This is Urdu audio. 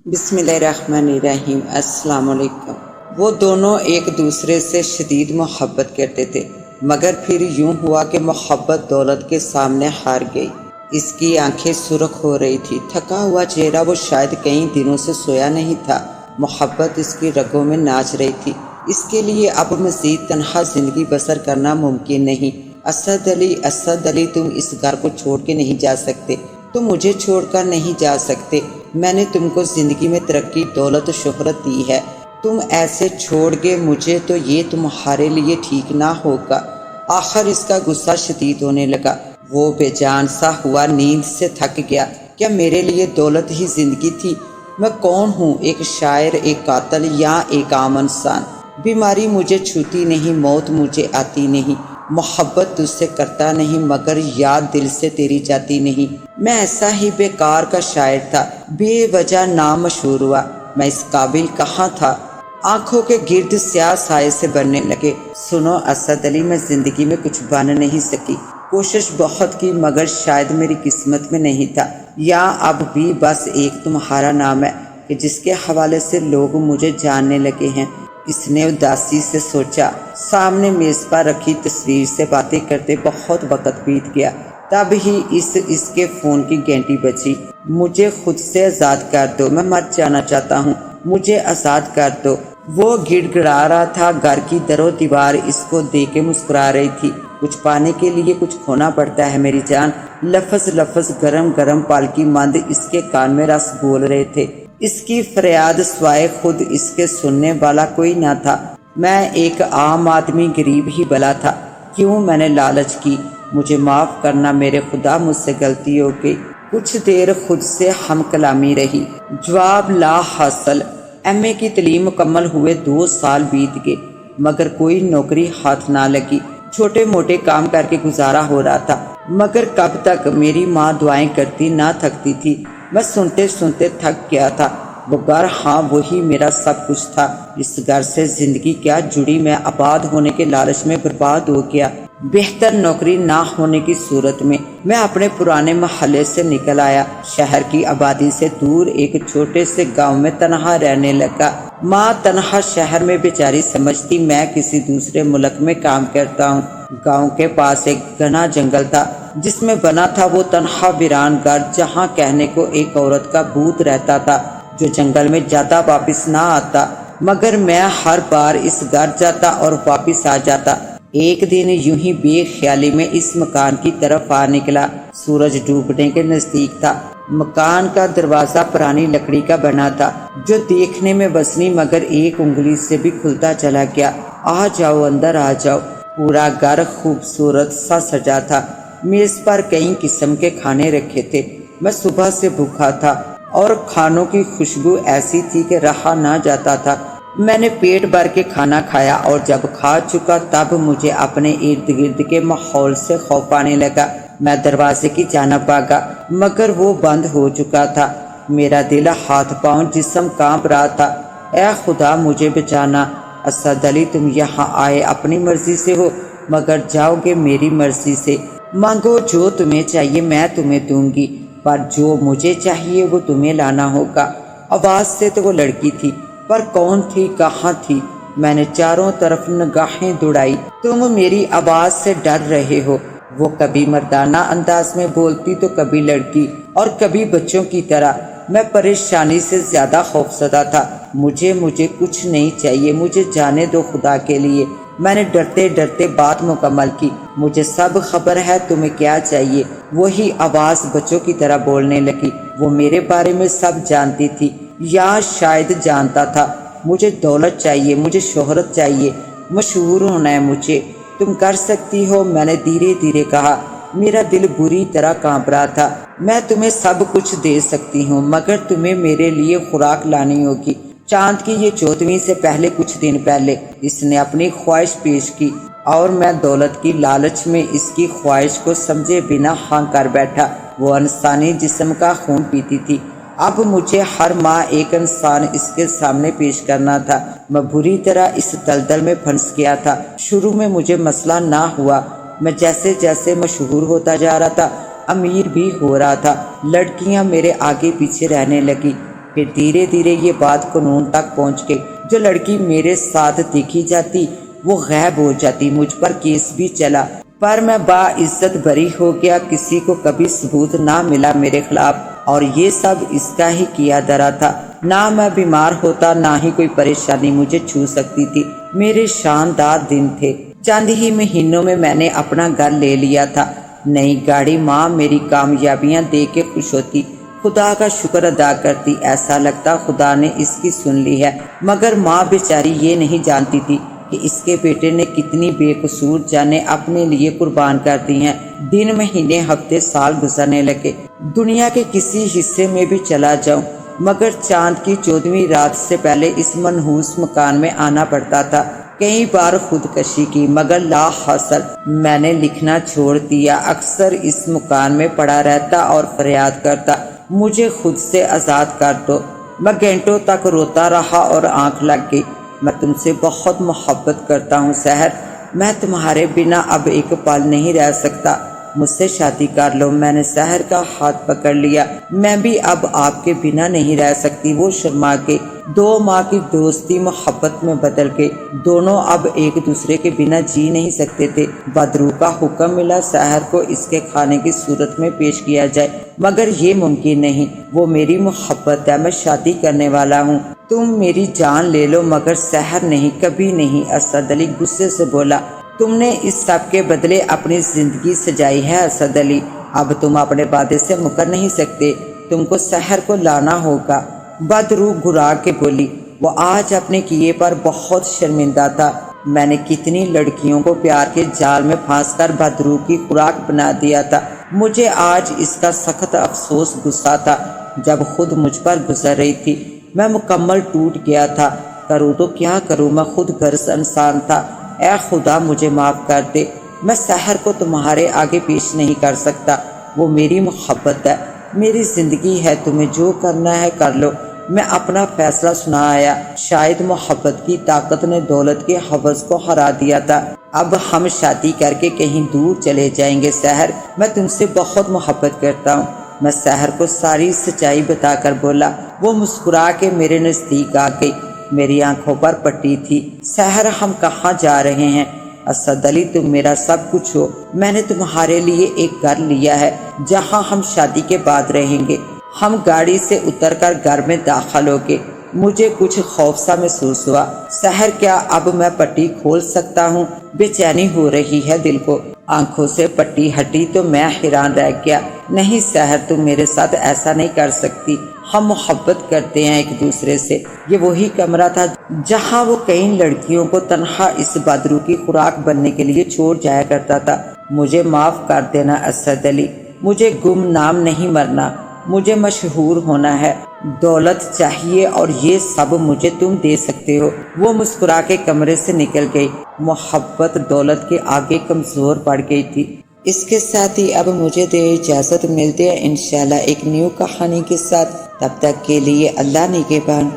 بسم اللہ الرحمن الرحیم۔ السلام علیکم۔ وہ دونوں ایک دوسرے سے شدید محبت کرتے تھے، مگر پھر یوں ہوا کہ محبت دولت کے سامنے ہار گئی۔ اس کی آنکھیں سرخ ہو رہی تھی، تھکا ہوا چہرہ، وہ شاید کئی دنوں سے سویا نہیں تھا۔ محبت اس کی رگوں میں ناچ رہی تھی۔ اس کے لیے اب مزید تنہا زندگی بسر کرنا ممکن نہیں۔ اسد علی، اسد علی، تم اس گھر کو چھوڑ کے نہیں جا سکتے، تم مجھے چھوڑ کر نہیں جا سکتے۔ میں نے تم کو زندگی میں ترقی، دولت و شہرت دی ہے، تم ایسے چھوڑ گے مجھے تو یہ تمہارے لیے ٹھیک نہ ہوگا۔ آخر اس کا غصہ شدید ہونے لگا، وہ بے جان سا ہوا، نیند سے تھک گیا۔ کیا میرے لیے دولت ہی زندگی تھی؟ میں کون ہوں؟ ایک شاعر، ایک قاتل، یا ایک عام انسان؟ بیماری مجھے چھوتی نہیں، موت مجھے آتی نہیں، محبت تجھ سے کرتا نہیں، مگر یاد دل سے تیری جاتی نہیں۔ میں ایسا ہی بیکار کا شاعر تھا، بے وجہ نام مشہور ہوا، میں اس قابل کہاں تھا؟ آنکھوں کے گرد سیاہ سائے سے بننے لگے۔ سنو اسد علی، میں زندگی میں کچھ بن نہیں سکی، کوشش بہت کی، مگر شاید میری قسمت میں نہیں تھا، یا اب بھی بس ایک تمہارا نام ہے کہ جس کے حوالے سے لوگ مجھے جاننے لگے ہیں۔ اس نے اداسی سے سوچا۔ سامنے میز پر رکھی تصویر سے باتیں کرتے بہت وقت بیت گیا، تب ہی اس کے فون کی گھنٹی بجی۔ مجھے خود سے آزاد کر دو، میں مر جانا چاہتا ہوں، مجھے آزاد کر دو۔ وہ گڑ گڑا رہا تھا، گھر کی در و دیوار اس کو دیکھ کے مسکرا رہی تھی۔ کچھ پانے کے لیے کچھ کھونا پڑتا ہے میری جان، لفظ لفظ گرم گرم پالکی مند اس کے کان میں رس بول رہے تھے۔ اس کی فریاد سوائے خود اس کے سننے والا کوئی نہ تھا۔ میں ایک عام آدمی، غریب ہی بلا تھا، کیوں میں نے لالچ کی؟ مجھے معاف کرنا میرے خدا، مجھ سے غلطی ہو گئی۔ کچھ دیر خود سے ہم کلامی رہی، جواب لا حاصل۔ ایم اے کی تعلیم مکمل ہوئے 2 سال بیت گئے، مگر کوئی نوکری ہاتھ نہ لگی۔ چھوٹے موٹے کام کر کے گزارا ہو رہا تھا، مگر کب تک؟ میری ماں دعائیں کرتی نہ تھکتی تھی، میں سنتے سنتے تھک گیا تھا۔ وہ گھر، ہاں وہی میرا سب کچھ تھا۔ اس گھر سے زندگی کیا جڑی، میں آباد ہونے کے لالچ میں برباد ہو گیا۔ بہتر نوکری نہ ہونے کی صورت میں میں اپنے پرانے محلے سے نکل آیا، شہر کی آبادی سے دور ایک چھوٹے سے گاؤں میں تنہا رہنے لگا۔ ماں تنہا شہر میں بیچاری سمجھتی میں کسی دوسرے ملک میں کام کرتا ہوں۔ گاؤں کے پاس ایک گھنا جنگل تھا، جس میں بنا تھا وہ تنہا ویران گھر، جہاں کہنے کو ایک عورت کا بھوت رہتا تھا جو جنگل میں جاتا واپس نہ آتا، مگر میں ہر بار اس گھر جاتا اور واپس آ جاتا۔ ایک دن یوں ہی بے خیالی میں اس مکان کی طرف آ نکلا، سورج ڈوبنے کے نزدیک تھا۔ مکان کا دروازہ پرانی لکڑی کا بنا تھا، جو دیکھنے میں وسنی مگر ایک انگلی سے بھی کھلتا چلا گیا۔ آ جاؤ، اندر آ جاؤ۔ پورا گھر خوبصورت سا سجا تھا، میز پر کئی قسم کے کھانے رکھے تھے۔ میں صبح سے بھوکا تھا اور کھانوں کی خوشبو ایسی تھی کہ رہا نہ جاتا تھا۔ میں نے پیٹ بھر کے کھانا کھایا اور جب کھا چکا تب مجھے اپنے ارد گرد کے ماحول سے خوف آنے لگا۔ میں دروازے کی جانب بھاگا، مگر وہ بند ہو چکا تھا۔ میرا دل، ہاتھ پاؤں، جسم کانپ رہا تھا۔ اے خدا، مجھے بچانا۔ اسد علی، تم یہاں آئے اپنی مرضی سے ہو، مگر جاؤ گے میری مرضی سے۔ مانگو جو تمہیں چاہیے، میں تمہیں دوں گی، پر جو مجھے چاہیے وہ تمہیں لانا ہوگا۔ آواز سے تو وہ لڑکی تھی، پر کون تھی، کہاں تھی؟ میں نے چاروں طرف نگاہیں دوڑائی۔ تم میری آواز سے ڈر رہے ہو؟ وہ کبھی مردانہ انداز میں بولتی تو کبھی لڑکی اور کبھی بچوں کی طرح۔ میں پریشانی سے زیادہ خوفزدہ تھا۔ مجھے کچھ نہیں چاہیے، مجھے جانے دو خدا کے لیے۔ میں نے ڈرتے ڈرتے بات مکمل کی۔ مجھے سب خبر ہے، تمہیں کیا چاہیے؟ وہی آواز بچوں کی طرح بولنے لگی۔ وہ میرے بارے میں سب جانتی تھی، یا شاید جانتا تھا۔ مجھے دولت چاہیے، مجھے شہرت چاہیے، مشہور ہونا ہے مجھے۔ تم کر سکتی ہو، میں نے دھیرے دھیرے کہا۔ میرا دل بری طرح کانپ رہا تھا۔ میں تمہیں سب کچھ دے سکتی ہوں، مگر تمہیں میرے لیے خوراک لانی ہوگی۔ چاند کی یہ 14ویں سے پہلے کچھ دن پہلے اس نے اپنی خواہش پیش کی، اور میں دولت کی لالچ میں اس کی خواہش کو سمجھے بنا ہاں کر بیٹھا۔ وہ انسانی جسم کا خون پیتی تھی۔ اب مجھے ہر ماہ ایک انسان اس کے سامنے پیش کرنا تھا۔ میں بری طرح اس دلدل میں پھنس گیا تھا۔ شروع میں مجھے مسئلہ نہ ہوا، میں جیسے جیسے مشہور ہوتا جا رہا تھا، امیر بھی ہو رہا تھا، لڑکیاں میرے آگے پیچھے رہنے لگی۔ پھر دھیرے دھیرے یہ بات قانون تک پہنچ گئی، جو لڑکی میرے ساتھ دیکھی جاتی وہ غائب ہو جاتی۔ مجھ پر کیس بھی چلا، پر میں باعزت بری ہو گیا، کسی کو کبھی ثبوت نہ ملا میرے خلاف، اور یہ سب اس کا ہی کیا دھرا تھا۔ نہ میں بیمار ہوتا، نہ ہی کوئی پریشانی مجھے چھو سکتی تھی۔ میرے شاندار دن تھے۔ چند ہی مہینوں میں نے اپنا گھر لے لیا تھا، نئی گاڑی۔ ماں میری کامیابیاں دیکھ کے خوش ہوتی، خدا کا شکر ادا کرتی، ایسا لگتا خدا نے اس کی سن لی ہے۔ مگر ماں بیچاری یہ نہیں جانتی تھی کہ اس کے بیٹے نے کتنی بے قصور جانیں اپنے لیے قربان کر دی ہیں۔ دن، مہینے، ہفتے، سال گزرنے لگے۔ دنیا کے کسی حصے میں بھی چلا جاؤں، مگر چاند کی 14ویں رات سے پہلے اس منحوس مکان میں آنا پڑتا تھا۔ کئی بار خودکشی کی، مگر لا حاصل۔ میں نے لکھنا چھوڑ دیا، اکثر اس مکان میں پڑا رہتا اور فریاد کرتا، مجھے خود سے آزاد کر دو۔ میں گھنٹوں تک روتا رہا اور آنکھ لگ گئی۔ میں تم سے بہت محبت کرتا ہوں سحر، میں تمہارے بنا اب ایک پل نہیں رہ سکتا، مجھ سے شادی کر لو۔ میں نے سحر کا ہاتھ پکڑ لیا، میں بھی اب آپ کے بنا نہیں رہ سکتی۔ وہ شرما گئی۔ 2 ماہ کی دوستی محبت میں بدل گئی، دونوں اب ایک دوسرے کے بنا جی نہیں سکتے تھے۔ بدرو کا حکم ملا سحر کو اس کے کھانے کی صورت میں پیش کیا جائے، مگر یہ ممکن نہیں، وہ میری محبت ہے، میں شادی کرنے والا ہوں، تم میری جان لے لو مگر سحر نہیں، کبھی نہیں۔ اسد علی غصے سے بولا، تم نے اس سب کے بدلے اپنی زندگی سجائی ہے اسد علی، اب تم اپنے وعدے سے مکر نہیں سکتے، تم کو سحر کو لانا ہوگا۔ بدرو گھرا کے بولی، وہ آج اپنے کیے پر بہت شرمندہ تھا۔ میں نے کتنی لڑکیوں کو پیار کے جال میں پھانس کر بدرو کی خوراک بنا دیا تھا، مجھے آج اس کا سخت افسوس غصہ تھا۔ جب خود مجھ پر گزر رہی تھی میں مکمل ٹوٹ گیا تھا، کروں تو کیا کروں، میں خود غرض انسان تھا، اے خدا مجھے معاف کر دے، میں سحر کو تمہارے آگے پیش نہیں کر سکتا، وہ میری محبت ہے، میری زندگی ہے، تمہیں جو کرنا ہے کر لو۔ میں اپنا فیصلہ سنا آیا، شاید محبت کی طاقت نے دولت کے حوض کو ہرا دیا تھا۔ اب ہم شادی کر کے کہیں دور چلے جائیں گے سحر، میں تم سے بہت محبت کرتا ہوں۔ میں سحر کو ساری سچائی بتا کر بولا، وہ مسکرا کے میرے نزدیک آ گئی، میری آنکھوں پر پٹی تھی۔ سحر ہم کہاں جا رہے ہیں؟ اسد علی تم میرا سب کچھ ہو، میں نے تمہارے لیے ایک گھر لیا ہے جہاں ہم شادی کے بعد رہیں گے۔ ہم گاڑی سے اتر کر گھر میں داخل ہو گئے، مجھے کچھ خوف سا محسوس ہوا۔ سحر کیا اب میں پٹی کھول سکتا ہوں؟ بے چینی ہو رہی ہے دل کو۔ آنکھوں سے پٹی ہٹی تو میں حیران رہ گیا، نہیں سحر تم میرے ساتھ ایسا نہیں کر سکتی، ہم محبت کرتے ہیں ایک دوسرے سے۔ یہ وہی کمرہ تھا جہاں وہ کئی لڑکیوں کو تنہا اس بدرو کی خوراک بننے کے لیے چھوڑ جایا کرتا تھا۔ مجھے معاف کر دینا اسد علی، مجھے گمنام نہیں مرنا، مجھے مشہور ہونا ہے، دولت چاہیے اور یہ سب مجھے تم دے سکتے ہو۔ وہ مسکرا کے کمرے سے نکل گئی۔ محبت دولت کے آگے کمزور پڑ گئی تھی۔ اس کے ساتھ ہی اب مجھے دے اجازت، ملتے ہیں انشاءاللہ ایک نیو کہانی کے ساتھ، تب تک کے لیے اللہ نگہبان۔